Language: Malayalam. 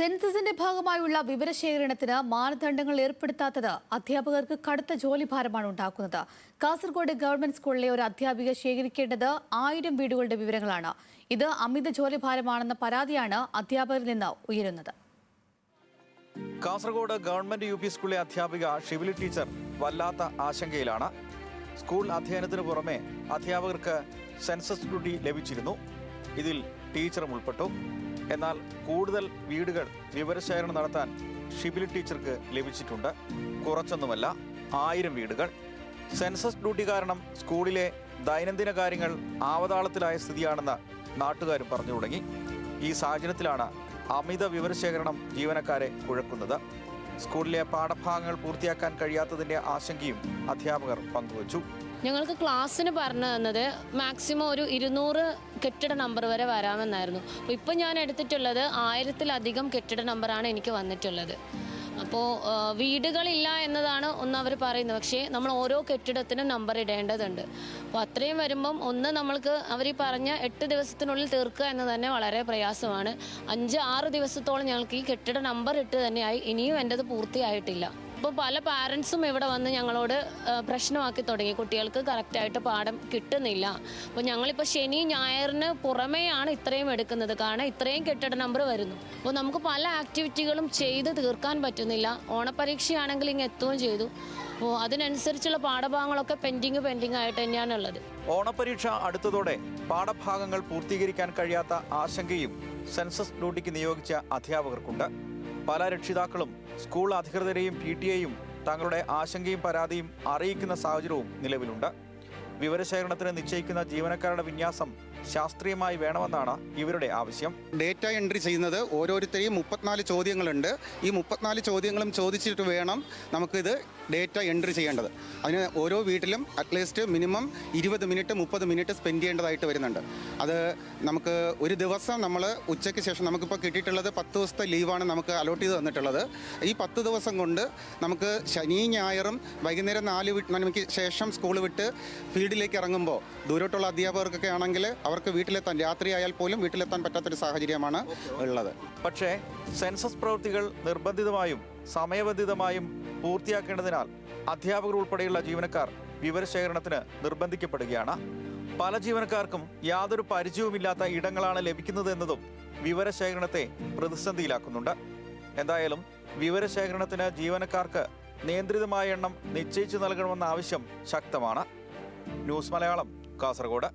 സെൻസസിന്റെ ഭാഗമായുള്ള വിവരശേഖരണത്തിന് മാനദണ്ഡങ്ങൾ ഏർപ്പെടുത്താത്തത് അധ്യാപകർക്ക് കടുത്ത ജോലിഭാരമാണ് ഉണ്ടാക്കുന്നത്. കാസർഗോഡ് ഗവൺമെന്റ് സ്കൂളിലെ ഒരു അധ്യാപിക ശേഖരിക്കേണ്ടത് 1000 വീടുകളുടെ വിവരങ്ങളാണ്. ഇത് അമിത ജോലിഭാരമാണെന്ന പരാതിയാണ് അധ്യാപകരിൽ നിന്ന് ഉയരുന്നത്. കാസർഗോഡ് ഗവൺമെന്റ് യു പി സ്കൂളിലെ അധ്യാപിക ഷിബിലി ടീച്ചർ വല്ലാത്ത ആശങ്കയിലാണ്. സ്കൂൾ അധ്യയനത്തിന് പുറമെ അധ്യാപകർക്ക് സെൻസസ് ഡ്യൂട്ടി ലഭിച്ചിരുന്നു. ഇതിൽ ടീച്ചറും ഉൾപ്പെട്ടു. എന്നാൽ കൂടുതൽ വീടുകൾ വിവരശേഖരണം നടത്താൻ ഷിബിലി ടീച്ചർക്ക് ലഭിച്ചിട്ടുണ്ട്. കുറച്ചൊന്നുമല്ല, 1000 വീടുകൾ. സെൻസസ് ഡ്യൂട്ടി കാരണം സ്കൂളിലെ ദൈനംദിന കാര്യങ്ങൾ ആവതാളത്തിലായ സ്ഥിതിയാണെന്ന് നാട്ടുകാരും പറഞ്ഞു തുടങ്ങി. ഈ സാഹചര്യത്തിലാണ് അമിത വിവരശേഖരണം ജീവനക്കാരെ കുഴക്കുന്നത്. സ്കൂളിലെ പാഠഭാഗങ്ങൾ പൂർത്തിയാക്കാൻ കഴിയാത്തതിന്റെ ആശങ്കയും അധ്യാപകർ പങ്കുവച്ചു. ഞങ്ങൾക്ക് ക്ലാസ്സിന് പറഞ്ഞു തന്നത് മാക്സിമം ഒരു 200 കെട്ടിട നമ്പർ വരെ വരാമെന്നായിരുന്നു. അപ്പോൾ ഇപ്പോൾ ഞാൻ എടുത്തിട്ടുള്ളത് 1000-ലധികം കെട്ടിട നമ്പറാണ് എനിക്ക് വന്നിട്ടുള്ളത്. അപ്പോൾ വീടുകളില്ല എന്നതാണ് ഒന്ന് അവർ പറയുന്നത്. പക്ഷേ നമ്മൾ ഓരോ കെട്ടിടത്തിനും നമ്പർ ഇടേണ്ടതുണ്ട്. അപ്പോൾ അത്രയും വരുമ്പം നമ്മൾക്ക് അവർ പറഞ്ഞ 8 ദിവസത്തിനുള്ളിൽ തീർക്കുക എന്ന് തന്നെ വളരെ പ്രയാസമാണ്. 5-6 ദിവസത്തോളം ഞങ്ങൾക്ക് ഈ കെട്ടിട നമ്പർ ഇട്ട് തന്നെയായി. ഇനിയും എൻ്റെത് പൂർത്തിയായിട്ടില്ല. അപ്പോൾ പല പാരൻസും ഇവിടെ വന്ന് ഞങ്ങളോട് പ്രശ്നമാക്കി തുടങ്ങി. കുട്ടികൾക്ക് കറക്റ്റായിട്ട് പാഠം കിട്ടുന്നില്ല. അപ്പോൾ ഞങ്ങളിപ്പോൾ ശനി ഞായറിന് പുറമെയാണ് ഇത്രയും എടുക്കുന്നത്. കാരണം ഇത്രയും കെട്ടിട നമ്പർ വരുന്നു. അപ്പോൾ നമുക്ക് പല ആക്ടിവിറ്റികളും ചെയ്ത് തീർക്കാൻ പറ്റുന്നില്ല. ഓണപരീക്ഷയാണെങ്കിൽ ഇങ്ങ് എത്തുകയും ചെയ്തു. അപ്പോൾ അതിനനുസരിച്ചുള്ള പാഠഭാഗങ്ങളൊക്കെ പെൻഡിങ് ആയിട്ട് തന്നെയാണുള്ളത്. ഓണപരീക്ഷ അടുത്തതോടെ പാഠഭാഗങ്ങൾ പൂർത്തീകരിക്കാൻ കഴിയാത്ത ആശങ്കയും സെൻസസ് ഡ്യൂട്ടിക്ക് നിയോഗിച്ച അധ്യാപകർക്കുണ്ട്. പല രക്ഷിതാക്കളും സ്കൂൾ അധികൃതരെയും PTA-യും തങ്ങളുടെ ആശങ്കയും പരാതിയും അറിയിക്കുന്ന സാഹചര്യവും നിലവിലുണ്ട്. വിവരശേഖരണത്തിന് നിശ്ചയിക്കുന്ന ജീവനക്കാരുടെ വിന്യാസം ശാസ്ത്രീയമായി വേണമെന്നാണ് ഇവരുടെ ആവശ്യം. ഡേറ്റ എൻട്രി ചെയ്യുന്നത് ഓരോരുത്തരെയും 34 ചോദ്യങ്ങളുണ്ട്. ഈ 34 ചോദ്യങ്ങളും ചോദിച്ചിട്ട് വേണം നമുക്കിത് ഡേറ്റ എൻട്രി ചെയ്യേണ്ടത്. അതിന് ഓരോ വീട്ടിലും at least minimum 20 minute 30 minute spend ചെയ്യേണ്ടതായിട്ട് വരുന്നുണ്ട്. അത് നമുക്ക് ഒരു ദിവസം നമ്മൾ ഉച്ചയ്ക്ക് ശേഷം നമുക്കിപ്പോൾ കിട്ടിയിട്ടുള്ളത് 10 ദിവസത്തെ ലീവാണ് നമുക്ക് അലോട്ട് ചെയ്ത് തന്നിട്ടുള്ളത്. ഈ 10 ദിവസം കൊണ്ട് നമുക്ക് ശനി ഞായറും വൈകുന്നേരം 4 മണിക്ക് ശേഷം സ്കൂൾ വിട്ട് ഫീൽഡിലേക്ക് ഇറങ്ങുമ്പോൾ ദൂരോട്ടുള്ള അധ്യാപകർക്കൊക്കെ ആണെങ്കിൽ അവർക്ക് വീട്ടിലെത്താൻ രാത്രിയായാൽ പോലും വീട്ടിലെത്താൻ പറ്റാത്തൊരു സാഹചര്യമാണ് ഉള്ളത്. പക്ഷേ സെൻസസ് പ്രവൃത്തികൾ നിർബന്ധിതമായും സമയബന്ധിതമായും പൂർത്തിയാക്കേണ്ടതിനാൽ അധ്യാപകർ ഉൾപ്പെടെയുള്ള ജീവനക്കാർ വിവരശേഖരണത്തിന് നിർബന്ധിക്കപ്പെടുകയാണ്. പല ജീവനക്കാർക്കും യാതൊരു പരിചയവുമില്ലാത്ത ഇടങ്ങളാണ് ലഭിക്കുന്നത് എന്നതും വിവരശേഖരണത്തെ പ്രതിസന്ധിയിലാക്കുന്നുണ്ട്. എന്തായാലും വിവരശേഖരണത്തിന് ജീവനക്കാർക്ക് നിയന്ത്രിതമായ എണ്ണം നിശ്ചയിച്ചു നൽകണമെന്ന ആവശ്യം ശക്തമാണ്. ന്യൂസ് മലയാളം, കാസർഗോഡ്.